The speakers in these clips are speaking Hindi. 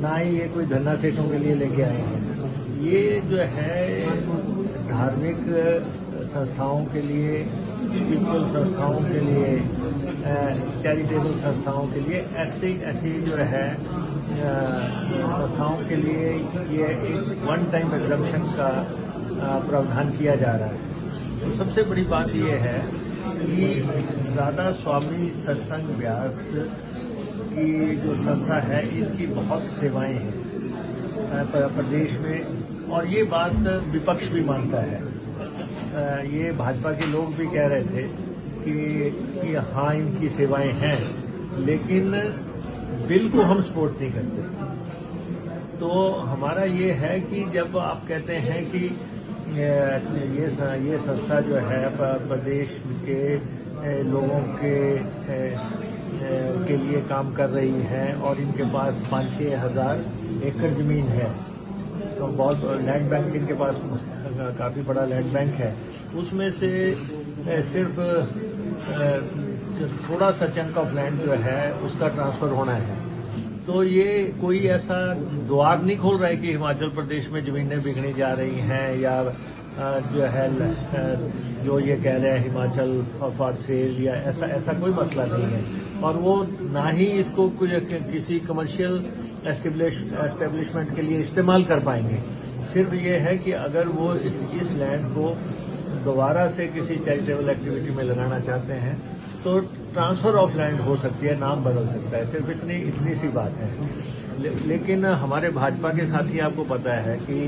ना ही ये कोई धन्ना सेठों के लिए लेके आए हैं। ये जो है धार्मिक संस्थाओं के लिए, स्पिरिचुअल संस्थाओं के लिए, चैरिटेबल संस्थाओं के लिए, ऐसी जो है संस्थाओं के लिए ये एक वन टाइम एग्जम्पशन का प्रावधान किया जा रहा है। तो सबसे बड़ी बात ये है कि राधा स्वामी सत्संग व्यास की जो संस्था है इसकी बहुत सेवाएं हैं प्रदेश में, और ये बात विपक्ष भी मानता है। ये भाजपा के लोग भी कह रहे थे कि हाँ इनकी सेवाएं हैं, लेकिन बिल को हम सपोर्ट नहीं करते। तो हमारा ये है कि जब आप कहते हैं कि ये संस्था जो है प्रदेश के लोगों के लिए काम कर रही है और इनके पास 5-6 हज़ार एकड़ जमीन है, तो बहुत लैंड बैंक इनके पास काफी बड़ा लैंड बैंक है। उसमें से सिर्फ थोड़ा सा चंक ऑफ लैंड जो है उसका ट्रांसफर होना है। तो ये कोई ऐसा द्वार नहीं खोल रहा है कि हिमाचल प्रदेश में जमीनें बिकने जा रही हैं, या जो है जो ये कह रहे हैं हिमाचल फॉर सेल, या ऐसा कोई मसला नहीं है। और वो ना ही इसको किसी कमर्शियल एस्टेब्लिशमेंट के लिए इस्तेमाल कर पाएंगे। सिर्फ ये है कि अगर वो इस लैंड को दोबारा से किसी चैरिटेबल एक्टिविटी में लगाना चाहते हैं तो ट्रांसफर ऑफ लैंड हो सकती है, नाम बदल सकता है, सिर्फ इतनी सी बात है। लेकिन हमारे भाजपा के साथी आपको पता है कि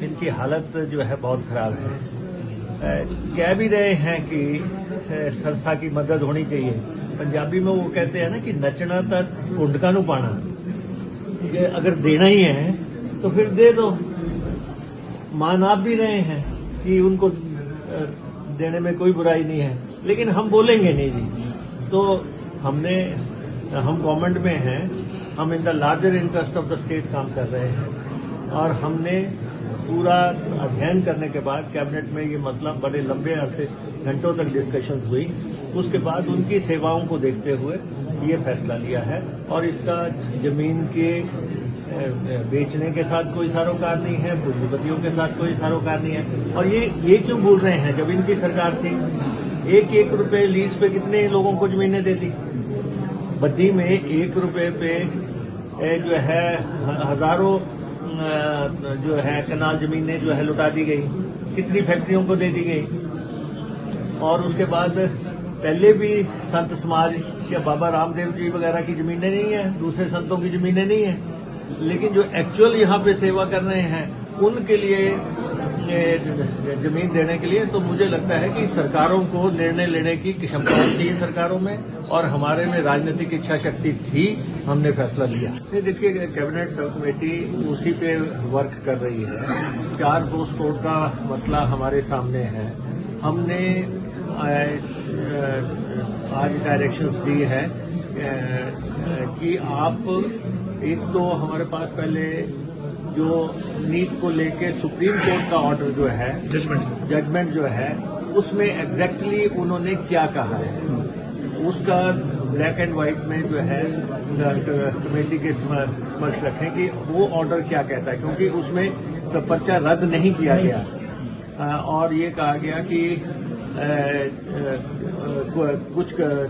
इनकी हालत जो है बहुत खराब है। कह भी रहे हैं कि संस्था की मदद होनी चाहिए। पंजाबी में वो कहते हैं ना कि नचना तक कुंडका नू पाना, कि अगर देना ही है तो फिर दे दो। मान आप भी रहे हैं कि उनको देने में कोई बुराई नहीं है, लेकिन हम बोलेंगे नहीं जी। तो हम गवर्नमेंट में हैं, हम in the larger interest of the state काम कर रहे हैं, और हमने पूरा अध्ययन करने के बाद कैबिनेट में ये मसला बड़े लंबे अरसे घंटों तक डिस्कशंस हुई। उसके बाद उनकी सेवाओं को देखते हुए ये फैसला लिया है, और इसका जमीन के बेचने के साथ कोई सरोकार नहीं है, पूंजीपतियों के साथ कोई सरोकार नहीं है। और ये क्यों बोल रहे हैं, जब इनकी सरकार थी 1-1 रुपए लीज पे कितने लोगों को जमीनें दे दी। बद्दी में 1 रुपए पे जो है हजारों जो है कनाल जमीनें जो है लुटा दी गई, कितनी फैक्ट्रियों को दे दी गई। और उसके बाद पहले भी संत समाज या बाबा रामदेव जी वगैरह की जमीनें नहीं है, दूसरे संतों की जमीनें नहीं है, लेकिन जो एक्चुअल यहाँ पे सेवा कर रहे हैं उनके लिए जमीन देने के लिए। तो मुझे लगता है कि सरकारों को निर्णय लेने की क्षमता होती है सरकारों में, और हमारे में राजनीतिक इच्छा शक्ति थी, हमने फैसला लिया। देखिए, कैबिनेट सब कमेटी उसी पे वर्क कर रही है। 4 पोस्ट कोड का मसला हमारे सामने है। हमने आज डायरेक्शंस दी है कि आप एक तो हमारे पास पहले जो नीट को लेके सुप्रीम कोर्ट का ऑर्डर जो है, जजमेंट जो है, उसमें एग्जैक्टली उन्होंने क्या कहा है उसका ब्लैक एंड व्हाइट में जो है कमेटी के समक्ष रखें कि वो ऑर्डर क्या कहता है, क्योंकि उसमें पर्चा रद्द नहीं किया गया। और ये कहा गया कि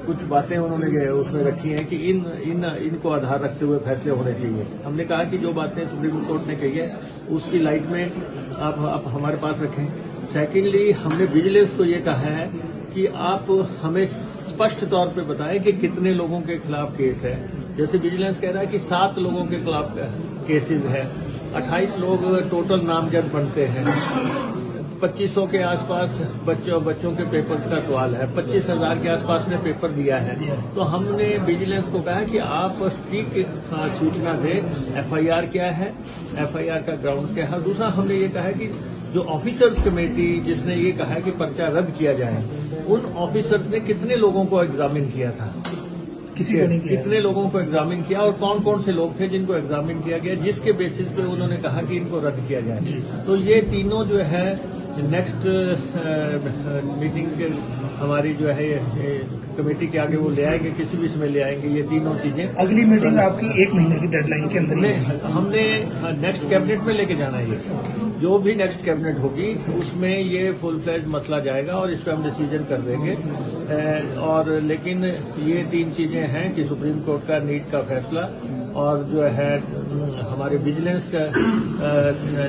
कुछ बातें उन्होंने उसमें रखी हैं कि इनको आधार रखते हुए फैसले होने चाहिए। हमने कहा कि जो बातें सुप्रीम कोर्ट ने कही है उसकी लाइट में आप हमारे पास रखें। सेकेंडली, हमने विजिलेंस को ये कहा है कि आप हमें स्पष्ट तौर पे बताएं कि कितने लोगों के खिलाफ केस है। जैसे विजिलेंस कह रहा है कि 7 लोगों के खिलाफ केसेस है, 28 लोग टोटल नामजद बनते हैं, 2500 के आसपास बच्चों के पेपर्स का सवाल है, 25,000 के आसपास ने पेपर दिया है। तो हमने विजिलेंस को कहा कि आप सटीक सूचना दें, एफआईआर क्या है, एफआईआर का ग्राउंड क्या है। दूसरा, हमने ये कहा है कि जो ऑफिसर्स कमेटी जिसने ये कहा है कि पर्चा रद्द किया जाए, उन ऑफिसर्स ने कितने लोगों को एग्जामिन किया था, किसी को नहीं किया, कितने लोगों को एग्जामिन किया, और कौन कौन से लोग थे जिनको एग्जामिन किया गया, जिसके बेसिस पे उन्होंने कहा कि इनको रद्द किया जाए। तो ये तीनों जो है नेक्स्ट मीटिंग हमारी जो है कमेटी के आगे वो ले आएंगे, किसी भी समय ले आएंगे ये तीनों चीजें। अगली मीटिंग आपकी 1 महीने की डेडलाइन के अंदर ही है। हमने नेक्स्ट कैबिनेट में लेके जाना है ये, जो भी नेक्स्ट कैबिनेट होगी उसमें ये फुल फ्लैज मसला जाएगा और इस पर हम डिसीजन कर देंगे। और लेकिन ये 3 चीजें हैं कि सुप्रीम कोर्ट का नीट का फैसला और जो है हमारे विजिलेंस का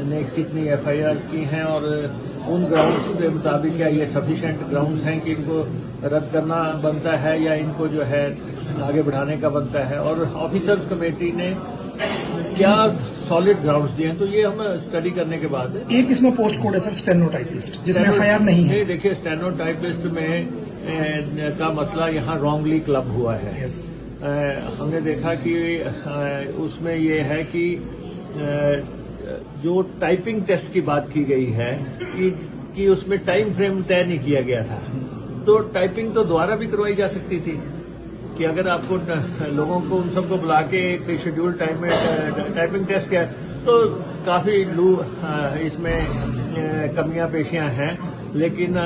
ने कितनी FIRs की हैं और उन ग्राउंड्स के मुताबिक क्या ये सफिशिएंट ग्राउंड्स हैं कि इनको रद्द करना बनता है या इनको जो है आगे बढ़ाने का बनता है, और ऑफिसर्स कमेटी ने क्या सॉलिड ग्राउंड्स दिए हैं, तो ये हम स्टडी करने के बाद। एक इसमें पोस्ट कोड है सर स्टेनोटाइपिस्ट, जिसमें FIR नहीं है। देखिए स्टेनोटाइपिस्ट में का मसला यहाँ रॉन्गली क्लब हुआ है। हमने देखा कि उसमें ये है कि जो टाइपिंग टेस्ट की बात की गई है कि उसमें टाइम फ्रेम तय नहीं किया गया था, तो टाइपिंग तो दोबारा भी करवाई जा सकती थी कि अगर आपको लोगों को उन सबको बुला के एक शेड्यूल टाइम में टाइपिंग टेस्ट किया तो काफी इसमें कमियां पेशियां हैं, लेकिन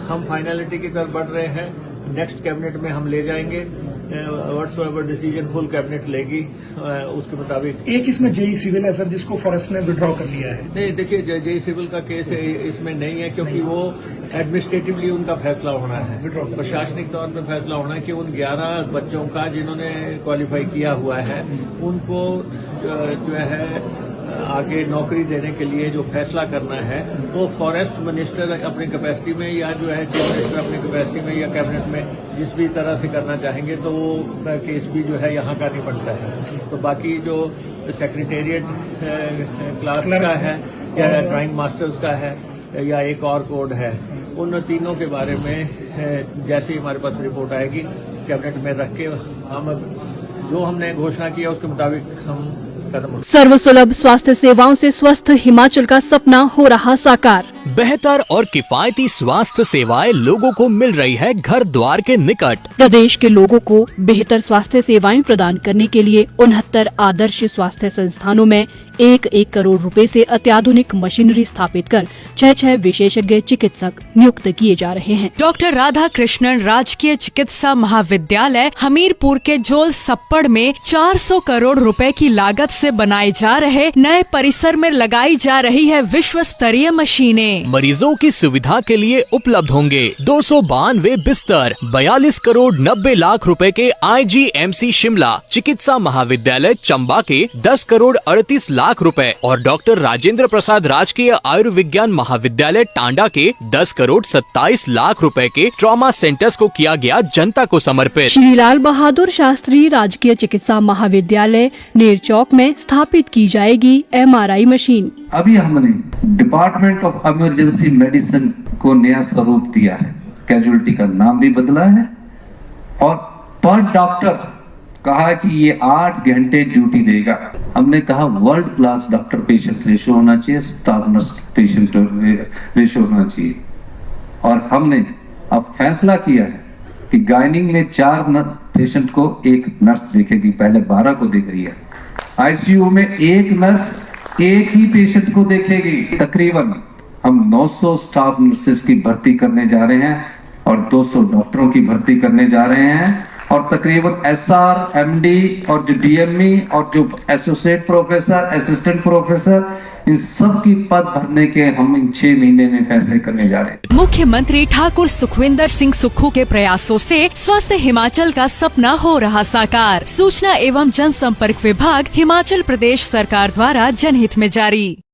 हम फाइनलिटी की तरफ बढ़ रहे हैं। नेक्स्ट कैबिनेट में हम ले जाएंगे, व्हाट्सएवर डिसीजन फुल कैबिनेट लेगी उसके मुताबिक। एक इसमें जेई सिविल है सर, जिसको फॉरेस्ट ने विड्रॉ कर लिया है। नहीं, देखिए जेई सिविल का केस इसमें नहीं है, क्योंकि वो एडमिनिस्ट्रेटिवली उनका फैसला होना है, प्रशासनिक तौर पर फैसला होना है कि उन 11 बच्चों का जिन्होंने क्वालिफाई किया हुआ है उनको जो है आगे नौकरी देने के लिए जो फैसला करना है वो फॉरेस्ट मिनिस्टर अपनी कैपेसिटी में या जो है चीफ मिनिस्टर अपनी कैपेसिटी में या कैबिनेट में जिस भी तरह से करना चाहेंगे, तो वो केस भी जो है यहाँ का नहीं बनता है। तो बाकी जो सेक्रेटेरिएट क्लास का है या ड्राइंग मास्टर्स का है या एक और कोड है, उन तीनों के बारे में जैसे ही हमारे पास रिपोर्ट आएगी कैबिनेट में रख के हम जो हमने घोषणा किया उसके मुताबिक हम कदम। सर्वसुलभ स्वास्थ्य सेवाओं से स्वस्थ हिमाचल का सपना हो रहा साकार। बेहतर और किफायती स्वास्थ्य सेवाएं लोगों को मिल रही है घर द्वार के निकट। प्रदेश के लोगों को बेहतर स्वास्थ्य सेवाएं प्रदान करने के लिए 69 आदर्श स्वास्थ्य संस्थानों में 1-1 करोड़ रुपए से अत्याधुनिक मशीनरी स्थापित कर 6 विशेषज्ञ चिकित्सक नियुक्त किए जा रहे हैं। डॉक्टर राधा कृष्णन राजकीय चिकित्सा महाविद्यालय हमीरपुर के जोल सप्पड़ में 400 करोड़ रुपए की लागत से बनाए जा रहे नए परिसर में लगाई जा रही है विश्व स्तरीय मशीनें। मरीजों की सुविधा के लिए उपलब्ध होंगे 292 बिस्तर, 42 करोड़ 90 लाख रुपए के IGMC शिमला चिकित्सा महाविद्यालय चंबा के 10 करोड़ 38 लाख रुपए और डॉक्टर राजेंद्र प्रसाद राजकीय आयुर्विज्ञान महाविद्यालय टांडा के 10 करोड़ 27 लाख रुपए के ट्रॉमा सेंटर्स को किया गया जनता को समर्पित। श्री लाल बहादुर शास्त्री राजकीय चिकित्सा महाविद्यालय नेरचौक में स्थापित की जाएगी MRI मशीन। अभी हमने डिपार्टमेंट ऑफ इमरजेंसी मेडिसिन को नया स्वरूप दिया है, कैजुअलिटी का नाम भी बदला है और पर डॉक्टर कहा कि ये 8 घंटे ड्यूटी देगा। हमने कहा world class doctor patient ratio होना चाहिए, स्टाफ नर्स पेशेंट रेशो होना चाहिए। और हमने अब फैसला किया है कि गायनिंग में 4 पेशेंट को 1 नर्स देखेगी, पहले 12 को देख रही है। ICU में 1 नर्स 1 ही पेशेंट को देखेगी। तकरीबन हम 900 स्टाफ नर्सेस की भर्ती करने जा रहे हैं और 200 डॉक्टरों की भर्ती करने जा रहे हैं और तकरीबन SR, MD और जो DME और जो एसोसिएट प्रोफेसर, असिस्टेंट प्रोफेसर, इन सब की पद भरने के हम इन 6 महीने में फैसले करने जा रहे हैं। मुख्यमंत्री ठाकुर सुखविंदर सिंह सुक्खू के प्रयासों से स्वस्थ हिमाचल का सपना हो रहा साकार। सूचना एवं जनसंपर्क विभाग हिमाचल प्रदेश सरकार द्वारा जनहित में जारी।